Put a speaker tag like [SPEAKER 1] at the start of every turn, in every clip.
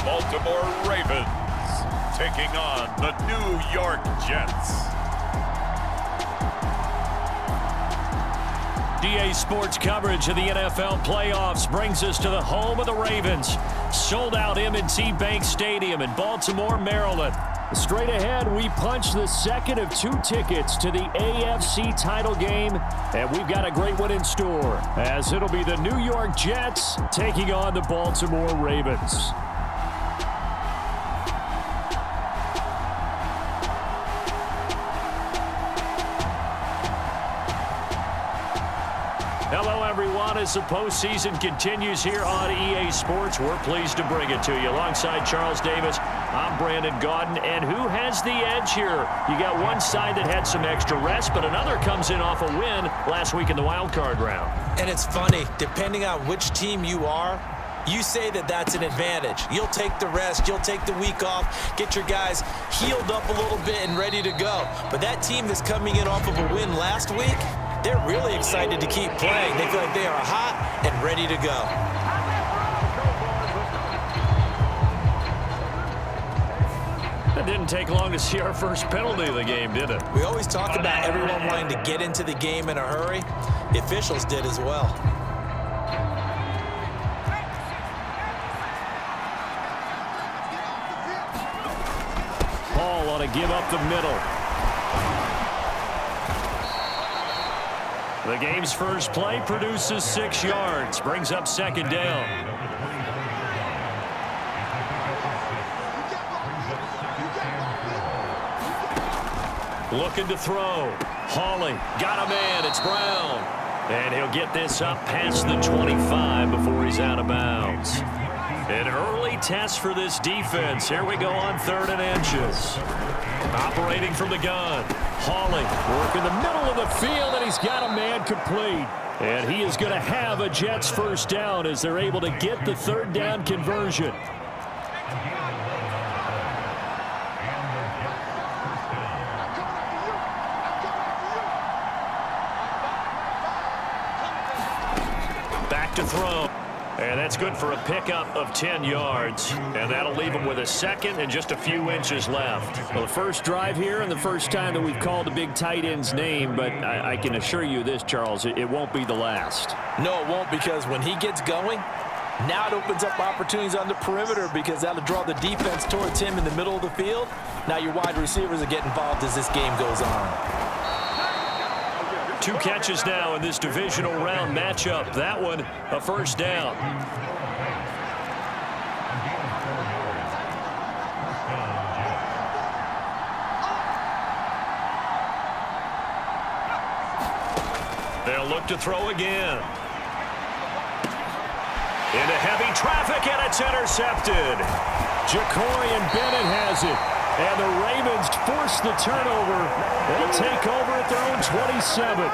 [SPEAKER 1] Baltimore Ravens taking on the New York Jets.
[SPEAKER 2] EA Sports coverage of the NFL playoffs brings us to the home of the Ravens. Sold out M&T Bank Stadium in Baltimore, Maryland. Straight ahead, we punch the second of 2 tickets to the AFC title game, and we've got a great one in store, as it'll be the New York Jets taking on the Baltimore Ravens. Hello, everyone. As the postseason continues here on EA Sports, we're pleased to bring it to you. Alongside Charles Davis, I'm Brandon Gaudin. And who has the edge here? You got one side that had some extra rest, but another comes in off a win last week in the wild card round.
[SPEAKER 3] And it's funny, depending on which team you are, you say that that's an advantage. You'll take the rest, you'll take the week off, get your guys healed up a little bit and ready to go. But that team that's coming in off of a win last week, they're really excited to keep playing. They feel like they are hot and ready to go.
[SPEAKER 2] It didn't take long to see our first penalty of the game, did it?
[SPEAKER 3] We always talk about everyone wanting to get into the game in a hurry. The officials did as well.
[SPEAKER 2] Paul ought to give up the middle. The game's first play produces 6 yards, brings up second down. Looking to throw. Hawley got a man. It's Brown. And he'll get this up past the 25 before he's out of bounds. An early test for this defense. Here we go on 3rd and inches. Operating from the gun. Hawley working the middle of the field, and he's got a man complete. And he is going to have a Jets first down as they're able to get the 3rd down conversion. Back to throw. And that's good for a pickup of 10 yards. And that'll leave him with a second and just a few inches left. Well, the first drive here and the first time that we've called a big tight end's name, but I can assure you this, Charles, it won't be the last.
[SPEAKER 3] No, it won't, because when he gets going, now it opens up opportunities on the perimeter, because that'll draw the defense towards him in the middle of the field. Now your wide receivers are getting involved as this game goes on.
[SPEAKER 2] 2 catches now in this divisional round matchup. That one, a first down. They'll look to throw again. Into heavy traffic, and it's intercepted. Jacorian Bennett has it. And the Ravens force the turnover. They'll take over at their own 27.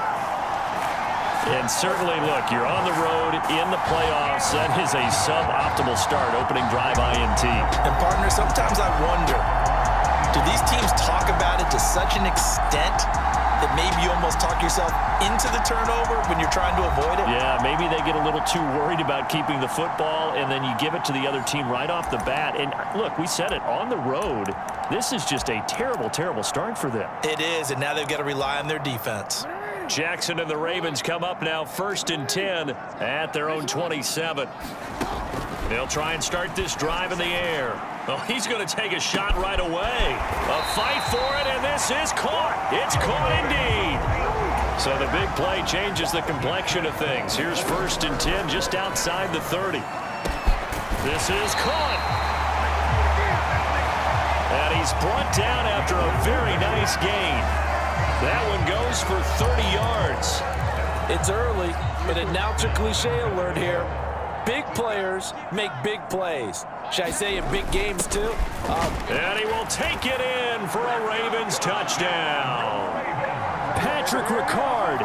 [SPEAKER 2] And certainly, look, you're on the road in the playoffs. That is a suboptimal start, opening drive INT.
[SPEAKER 3] And, partner, sometimes I wonder, do these teams talk about it to such an extent that maybe you almost talk yourself into the turnover when you're trying to avoid it?
[SPEAKER 2] Yeah, maybe they get a little too worried about keeping the football, and then you give it to the other team right off the bat. And, look, we said it, on the road, this is just a terrible, terrible start for them.
[SPEAKER 3] It is, and now they've got to rely on their defense.
[SPEAKER 2] Jackson and the Ravens come up now 1st and 10 at their own 27. They'll try and start this drive in the air. Oh, he's going to take a shot right away. A fight for it, and this is caught. It's caught indeed. So the big play changes the complexion of things. Here's 1st and 10 just outside the 30. This is caught. And he's brought down after a very nice gain. That one goes for 30 yards.
[SPEAKER 3] It's early, but announcer cliche alert here. Big players make big plays. Should I say in big games, too?
[SPEAKER 2] And he will take it in for a Ravens touchdown. Patrick Ricard.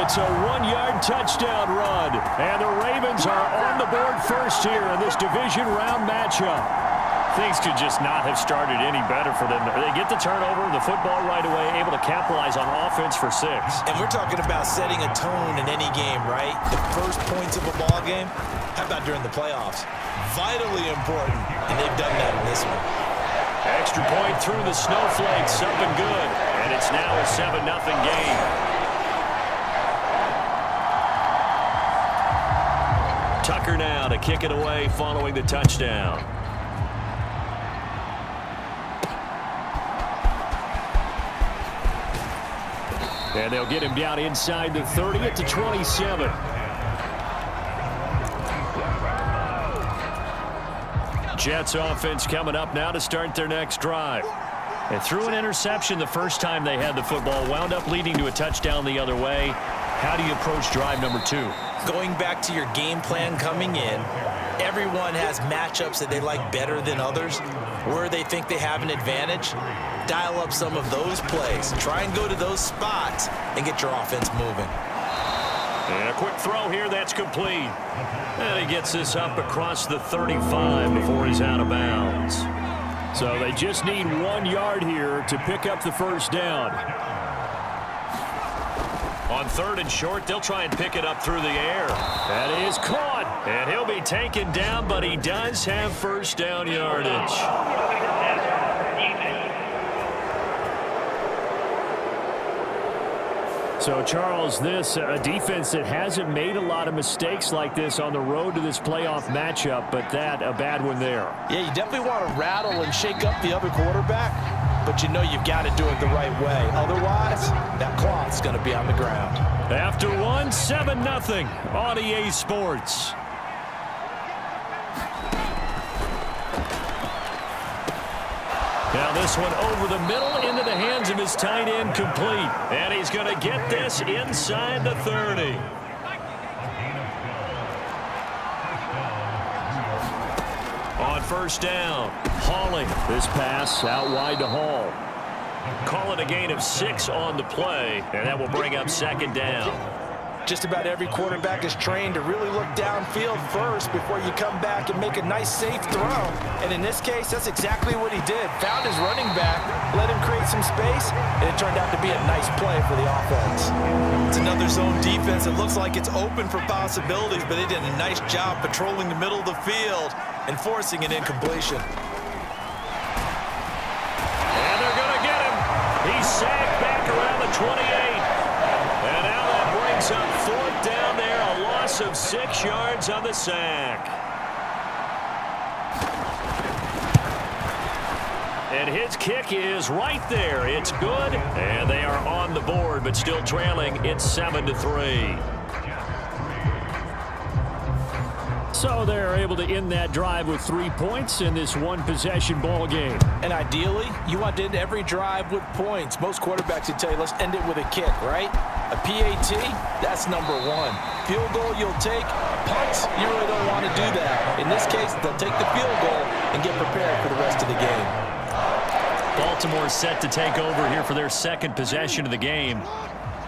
[SPEAKER 2] It's a 1-yard touchdown run. And the Ravens are on the board first here in this division round matchup. Things could just not have started any better for them. They get the turnover, the football right away, able to capitalize on offense for 6.
[SPEAKER 3] And we're talking about setting a tone in any game, right? The first points of a ball game. How about during the playoffs? Vitally important, and they've done that in this one.
[SPEAKER 2] Extra point through the snowflakes, up and good. And it's now a 7-0 game. Tucker now to kick it away following the touchdown. And they'll get him down inside the 30 at the 27. Jets offense coming up now to start their next drive. And threw an interception the first time they had the football, wound up leading to a touchdown the other way. How do you approach drive number 2?
[SPEAKER 3] Going back to your game plan coming in, everyone has matchups that they like better than others, where they think they have an advantage. Dial up some of those plays. Try and go to those spots and get your offense moving.
[SPEAKER 2] And a quick throw here, that's complete. And he gets this up across the 35 before he's out of bounds. So they just need 1 yard here to pick up the first down. On 3rd and short, they'll try and pick it up through the air. That is caught. And he'll be taken down, but he does have first down yardage. So, Charles, this a defense that hasn't made a lot of mistakes like this on the road to this playoff matchup, but that a bad one there.
[SPEAKER 3] Yeah, you definitely want to rattle and shake up the other quarterback, but you know you've got to do it the right way. Otherwise, that cloth's going to be on the ground.
[SPEAKER 2] After 1, 7-0 on EA Sports. Now this one over the middle into the hands of his tight end, complete. And he's going to get this inside the 30. On first down, Hawley. This pass out wide to Hall. Call it a gain of 6 on the play, and that will bring up 2nd down.
[SPEAKER 3] Just about every quarterback is trained to really look downfield first before you come back and make a nice, safe throw. And in this case, that's exactly what he did. Found his running back, let him create some space, and it turned out to be a nice play for the offense. It's another zone defense. It looks like it's open for possibilities, but they did a nice job patrolling the middle of the field and forcing an incompletion.
[SPEAKER 2] And they're going to get him. He's sacked back around the 28. And now that brings up 4th down there, a loss of 6 yards on the sack. And his kick is right there. It's good, and they are on the board, but still trailing. It's 7-3. So they're able to end that drive with 3 points in this one-possession ball game.
[SPEAKER 3] And ideally, you want to end every drive with points. Most quarterbacks would tell you, let's end it with a kick, right? A PAT, that's number 1. Field goal you'll take. Punts, you really don't want to do that. In this case, they'll take the field goal and get prepared for the rest of the game.
[SPEAKER 2] Baltimore set to take over here for their 2nd possession of the game.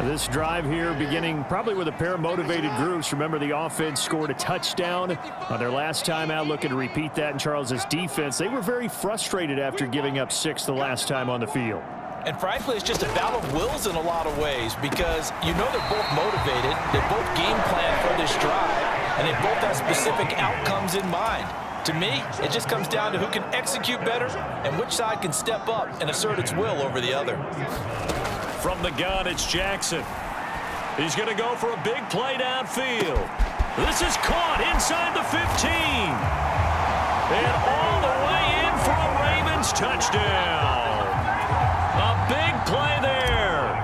[SPEAKER 2] This drive here beginning probably with a pair of motivated groups. Remember, the offense scored a touchdown on their last time out, looking to repeat that in Charles's defense. They were very frustrated after giving up 6 the last time on the field.
[SPEAKER 3] And frankly, it's just a battle of wills in a lot of ways, because you know they're both motivated, they both game plan for this drive, and they both have specific outcomes in mind. To me, it just comes down to who can execute better and which side can step up and assert its will over the other.
[SPEAKER 2] From the gun, it's Jackson. He's going to go for a big play downfield. This is caught inside the 15. And all the way in for a Ravens touchdown. A big play there.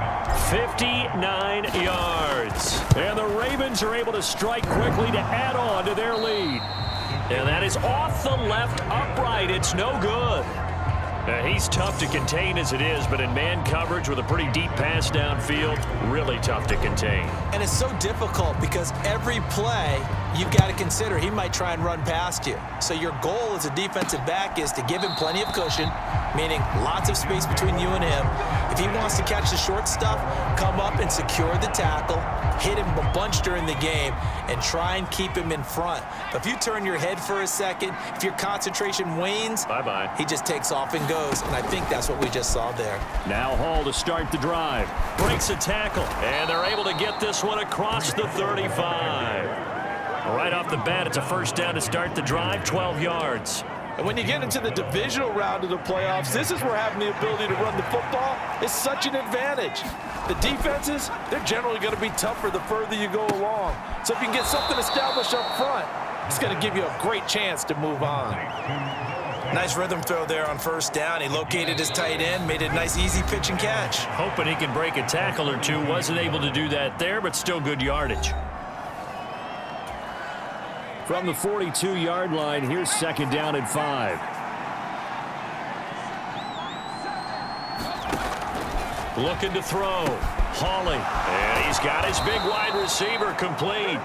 [SPEAKER 2] 59 yards. And the Ravens are able to strike quickly to add on to their lead. And that is off the left upright. It's no good. He's tough to contain as it is, but in man coverage with a pretty deep pass downfield, really tough to contain.
[SPEAKER 3] And it's so difficult because every play you've got to consider he might try and run past you. So your goal as a defensive back is to give him plenty of cushion, meaning lots of space between you and him. If he wants to catch the short stuff, come up and secure the tackle, hit him a bunch during the game, and try and keep him in front. But if you turn your head for a second, if your concentration wanes,
[SPEAKER 2] bye-bye.
[SPEAKER 3] He just takes off and goes, and I think that's what we just saw there.
[SPEAKER 2] Now Hall to start the drive. Breaks a tackle, and they're able to get this one across the 35. Right off the bat, it's a first down to start the drive, 12 yards.
[SPEAKER 3] And when you get into the divisional round of the playoffs, this is where having the ability to run the football is such an advantage. The defenses, they're generally going to be tougher the further you go along. So if you can get something established up front, it's going to give you a great chance to move on. Nice rhythm throw there on first down. He located his tight end, made it a nice easy pitch and catch.
[SPEAKER 2] Hoping he can break a tackle or two. Wasn't able to do that there, but still good yardage. From the 42-yard line, here's second down and 5. Looking to throw. Hawley. And he's got his big wide receiver complete.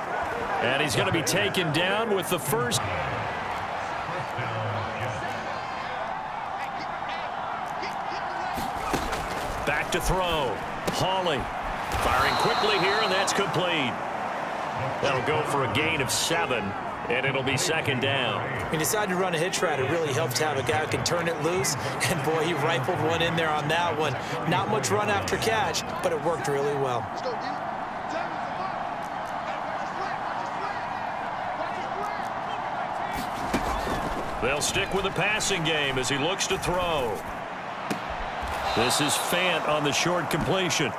[SPEAKER 2] And he's going to be taken down with the first. Back to throw. Hawley. Firing quickly here, and that's complete. That'll go for a gain of 7. And it'll be second down.
[SPEAKER 3] He decided to run a hitch route. It really helped to have a guy who can turn it loose. And, boy, he rifled one in there on that one. Not much run after catch, but it worked really well.
[SPEAKER 2] They'll stick with the passing game as he looks to throw. This is Fant on the short completion.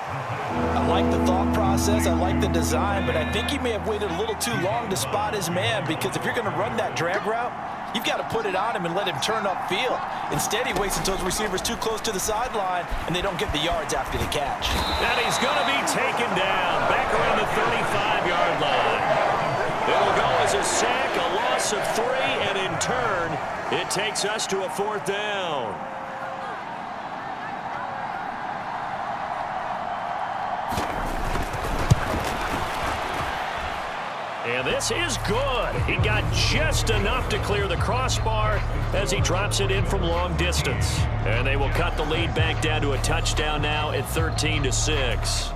[SPEAKER 3] I like the thought process. I like the design, but I think he may have waited a little too long to spot his man, because if you're going to run that drag route, you've got to put it on him and let him turn upfield. Instead, he waits until his receiver's too close to the sideline, and they don't get the yards after the catch.
[SPEAKER 2] And he's going to be taken down back around the 35-yard line. It'll go as a sack, a loss of 3, and in turn, it takes us to a 4th down. And this is good. He got just enough to clear the crossbar as he drops it in from long distance. And they will cut the lead back down to a touchdown now at 13-6.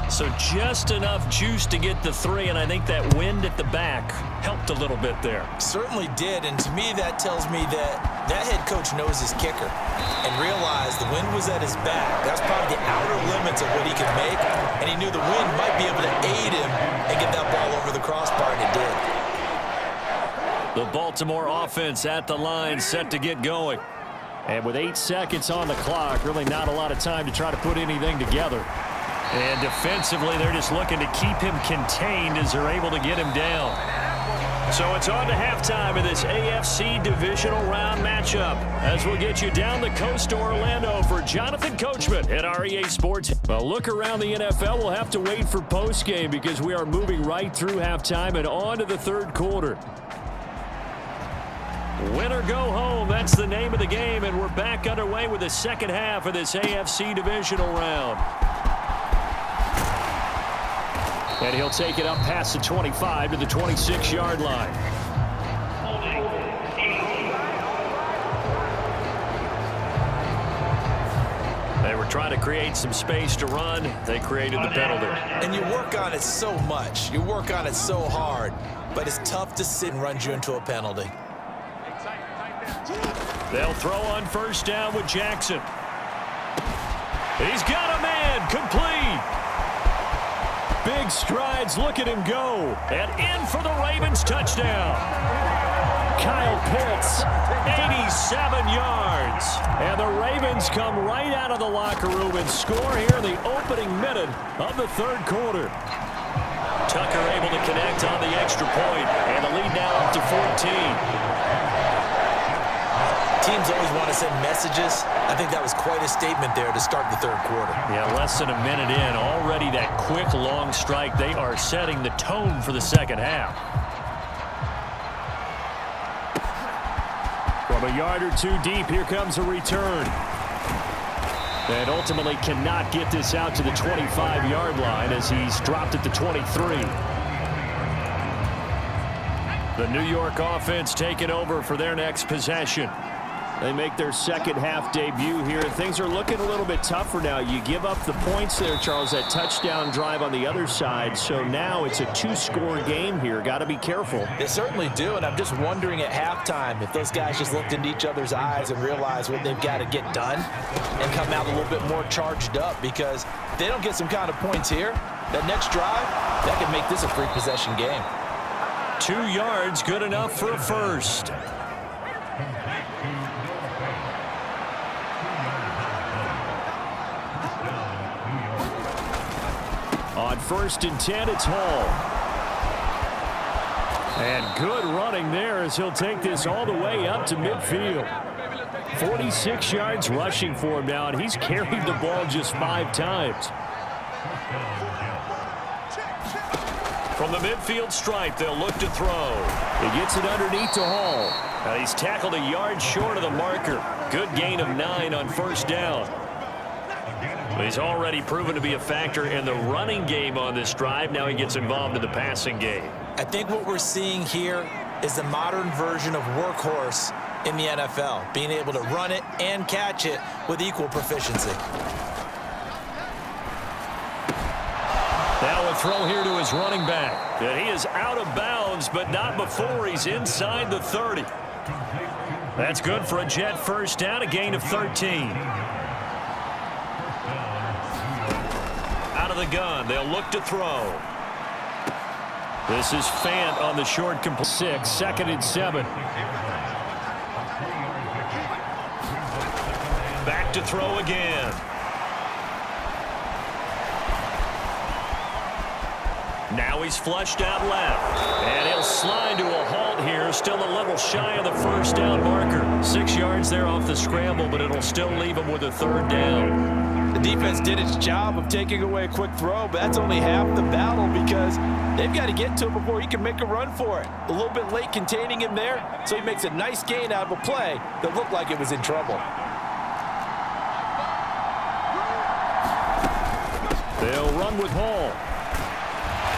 [SPEAKER 2] So just enough juice to get the 3, and I think that wind at the back helped a little bit there.
[SPEAKER 3] Certainly did, and to me that tells me that that head coach knows his kicker and realized the wind was at his back. That's probably the outer limits of what he could make, and he knew the wind might be able to aid him and get that ball over the crossbar, and it did.
[SPEAKER 2] The Baltimore offense at the line, set to get going. And with 8 seconds on the clock, really not a lot of time to try to put anything together. And defensively, they're just looking to keep him contained as they're able to get him down. So it's on to halftime of this AFC divisional round matchup as we'll get you down the coast to Orlando for Jonathan Coachman at REA Sports. A look around the NFL, we'll have to wait for postgame because we are moving right through halftime and on to the third quarter. Win or go home, that's the name of the game, and we're back underway with the second half of this AFC divisional round. And he'll take it up past the 25 to the 26-yard line. They were trying to create some space to run. They created the penalty.
[SPEAKER 3] And you work on it so much. You work on it so hard. But it's tough to sit and run you into a penalty.
[SPEAKER 2] They'll throw on first down with Jackson. He's got a man, complete. Big strides, look at him go. And in for the Ravens touchdown. Kyle Pitts, 87 yards. And the Ravens come right out of the locker room and score here in the opening minute of the third quarter. Tucker able to connect on the extra point, and the lead now up to 14.
[SPEAKER 3] Teams always want to send messages. I think that was quite a statement there to start the third quarter.
[SPEAKER 2] Yeah, less than a minute in, already that quick, long strike. They are setting the tone for the second half. From a yard or two deep, here comes a return. And ultimately cannot get this out to the 25-yard line as he's dropped at the 23. The New York offense taking over for their next possession. They make their second half debut here. Things are looking a little bit tougher now. You give up the points there, Charles, that touchdown drive on the other side. So now it's a two-score game here. Got to be careful.
[SPEAKER 3] They certainly do, and I'm just wondering at halftime if those guys just looked into each other's eyes and realized what they've got to get done and come out a little bit more charged up, because if they don't get some kind of points here, that next drive, that could make this a free possession game.
[SPEAKER 2] 2 yards, good enough for a first. On 1st and 10, it's Hall. And good running there as he'll take this all the way up to midfield. 46 yards rushing for him now, and he's carried the ball just 5 times. From the midfield stripe, they'll look to throw. He gets it underneath to Hall. And he's tackled a yard short of the marker. Good gain of 9 on 1st down. He's already proven to be a factor in the running game on this drive. Now he gets involved in the passing game.
[SPEAKER 3] I think what we're seeing here is the modern version of workhorse in the NFL, being able to run it and catch it with equal proficiency.
[SPEAKER 2] Now a throw here to his running back. And he is out of bounds, but not before he's inside the 30. That's good for a Jet first down, a gain of 13. Out of the gun, they'll look to throw. This is Fant on the short complete. 6, 2nd and 7. Back to throw again. Now he's flushed out left. And he'll slide to a halt here. Still a little shy of the 1st down marker. 6 yards there off the scramble, but it'll still leave him with a 3rd down.
[SPEAKER 3] The defense did its job of taking away a quick throw, but that's only half the battle, because they've got to get to him before he can make a run for it. A little bit late containing him there, so he makes a nice gain out of a play that looked like it was in trouble.
[SPEAKER 2] They'll run with Hall.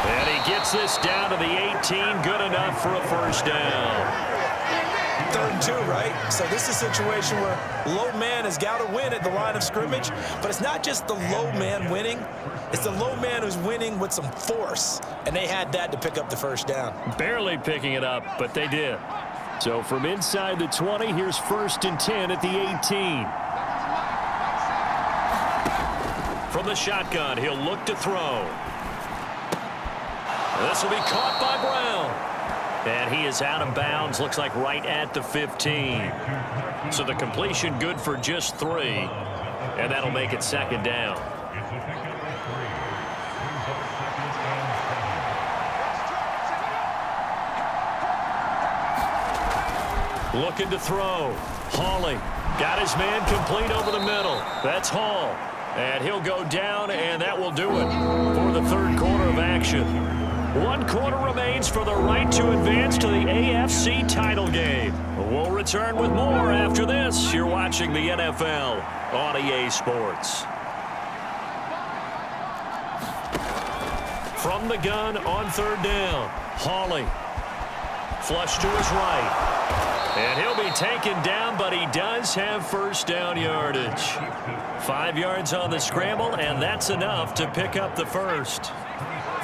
[SPEAKER 2] And he gets this down to the 18, good enough for a 1st down.
[SPEAKER 3] 3rd and 2, right? So this is a situation where low man has got to win at the line of scrimmage, but it's not just the low man winning. It's the low man who's winning with some force, and they had that to pick up the 1st down.
[SPEAKER 2] Barely picking it up, but they did. So from inside the 20, here's 1st and 10 at the 18. From the shotgun, he'll look to throw. This will be caught by Brown. And he is out of bounds, looks like right at the 15. So the completion good for just 3. And that'll make it 2nd down. Looking to throw. Hawley got his man complete over the middle. That's Hall. And he'll go down, and that will do it for the 3rd quarter of action. 1 quarter remains for the right to advance to the AFC title game. We'll return with more after this. You're watching the NFL on EA Sports. From the gun on 3rd down, Hawley. Flush to his right. And he'll be taken down, but he does have 1st down yardage. 5 yards on the scramble, and that's enough to pick up the 1st.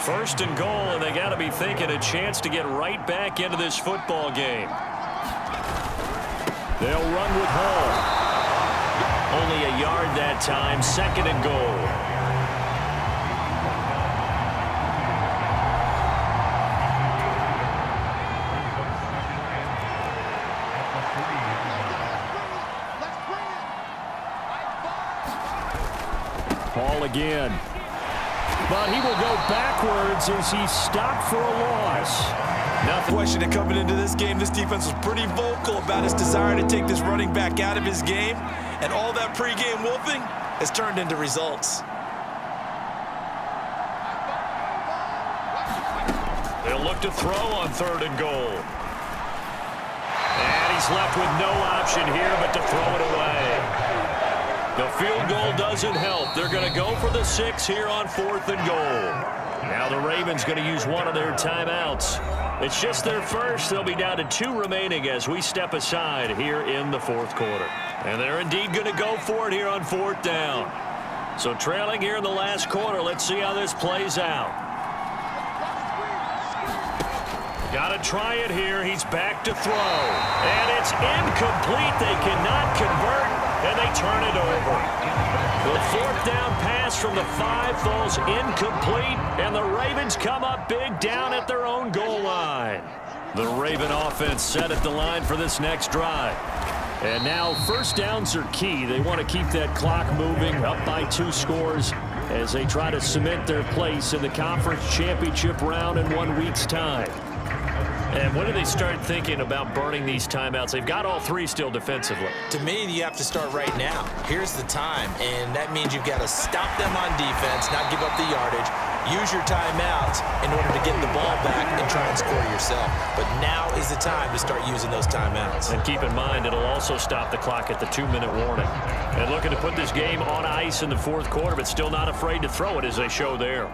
[SPEAKER 2] 1st and goal, and they got to be thinking a chance to get right back into this football game. They'll run with Hall. Only a yard that time, 2nd and goal. Hall again. But he will go backwards as he's stopped for a loss.
[SPEAKER 3] Nothing question that coming into this game, this defense was pretty vocal about his desire to take this running back out of his game, and all that pregame wolfing has turned into results.
[SPEAKER 2] They'll look to throw on 3rd and goal. And he's left with no option here but to throw it away. The field goal doesn't help. They're going to go for the 6 here on 4th and goal. Now the Ravens going to use one of their timeouts. It's just their first. They'll be down to 2 remaining as we step aside here in the 4th quarter. And they're indeed going to go for it here on 4th down. So trailing here in the last quarter. Let's see how this plays out. Got to try it here. He's back to throw. And it's incomplete. They cannot convert, and they turn it over. The 4th down pass from the 5 falls incomplete, and the Ravens come up big down at their own goal line. The Raven offense set at the line for this next drive. And now first downs are key. They want to keep that clock moving, up by 2 scores as they try to cement their place in the conference championship round in 1 week's time. And when do they start thinking about burning these timeouts? They've got all 3 still defensively.
[SPEAKER 3] To me, you have to start right now. Here's the time, and that means you've got to stop them on defense, not give up the yardage, use your timeouts in order to get the ball back and try and score yourself. But now is the time to start using those timeouts.
[SPEAKER 2] And keep in mind, it'll also stop the clock at the 2-minute warning. And looking to put this game on ice in the 4th quarter, but still not afraid to throw it as they show there.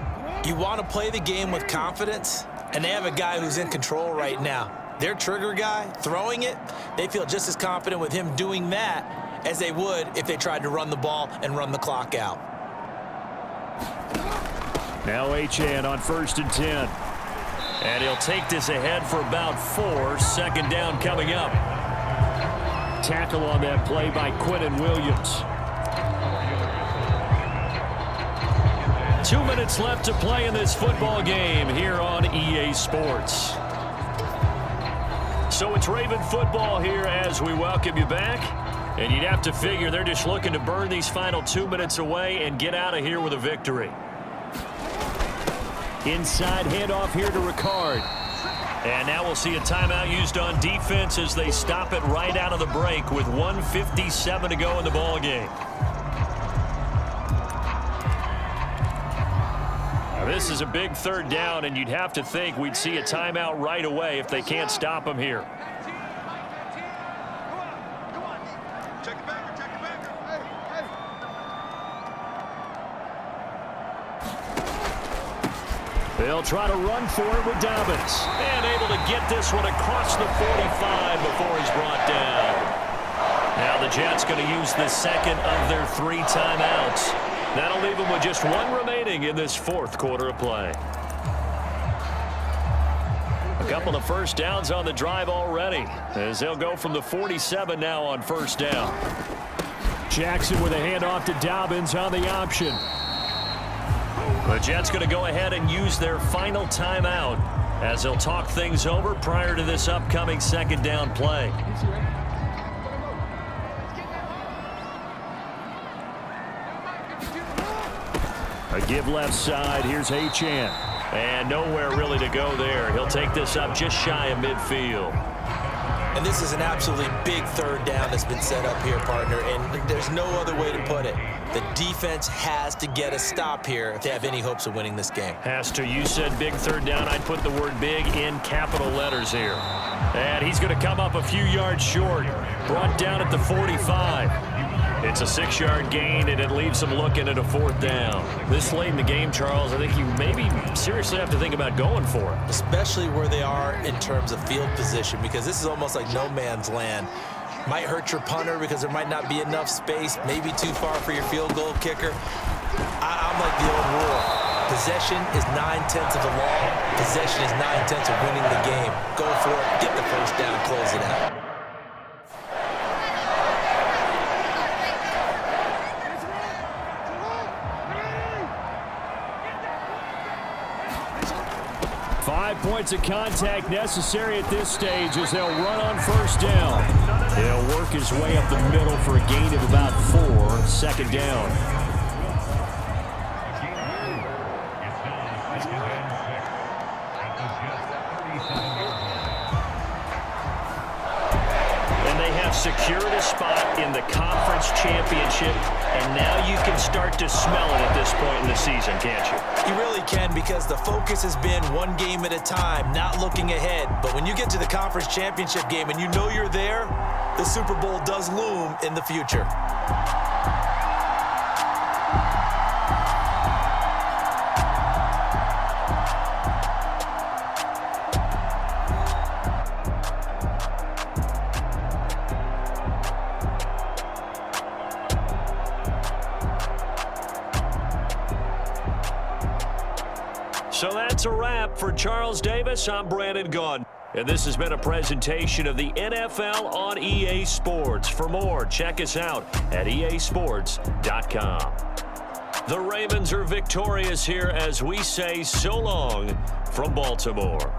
[SPEAKER 3] You want to play the game with confidence? And they have a guy who's in control right now. Their trigger guy, throwing it, they feel just as confident with him doing that as they would if they tried to run the ball and run the clock out.
[SPEAKER 2] Now Achane on 1st and 10. And he'll take this ahead for about 4. 2nd down coming up. Tackle on that play by Quinnen Williams. 2 minutes left to play in this football game here on EA Sports. So it's Raven football here as we welcome you back. And you'd have to figure they're just looking to burn these final 2 minutes away and get out of here with a victory. Inside handoff here to Ricard. And now we'll see a timeout used on defense as they stop it right out of the break with 1:57 to go in the ball game. This is a big 3rd down, and you'd have to think we'd see a timeout right away if they can't stop him here. They'll try to run for it with Dobbins. And able to get this one across the 45 before he's brought down. Now the Jets going to use the 2nd of their 3 timeouts. That'll leave them with just 1 remaining in this 4th quarter of play. A couple of first downs on the drive already as they'll go from the 47 now on 1st down. Jackson with a handoff to Dobbins on the option. The Jets going to go ahead and use their final timeout as they'll talk things over prior to this upcoming 2nd down play. A give left side. Here's Achane. And nowhere really to go there. He'll take this up just shy of midfield.
[SPEAKER 3] And this is an absolutely big 3rd down that's been set up here, partner. And there's no other way to put it. The defense has to get a stop here if they have any hopes of winning this game.
[SPEAKER 2] Has to. You said big 3rd down. I'd put the word big in capital letters here. And he's going to come up a few yards short. Brought down at the 45. It's a 6-yard gain, and it leaves them looking at a 4th down. This late in the game, Charles, I think you maybe seriously have to think about going for it.
[SPEAKER 3] Especially where they are in terms of field position, because this is almost like no man's land. Might hurt your punter because there might not be enough space, maybe too far for your field goal kicker. I'm like the old rule. Possession is 9/10 of the law. Possession is 9/10 of winning the game. Go for it, get the first down, close it out.
[SPEAKER 2] Points of contact necessary at this stage as they'll run on 1st down. He'll work his way up the middle for a gain of about 4. 2nd down. And they have secured a spot in the conference championship, and now you can start to smell it at this point in the season, can't you?
[SPEAKER 3] You really can, because the focus has been 1 game at a time, not looking ahead. But when you get to the conference championship game and you know you're there, the Super Bowl does loom in the future.
[SPEAKER 2] it's a wrap. For Charles Davis, I'm Brandon Gaudin. And this has been a presentation of the NFL on EA Sports. For more, check us out at easports.com. The Ravens are victorious here as we say so long from Baltimore.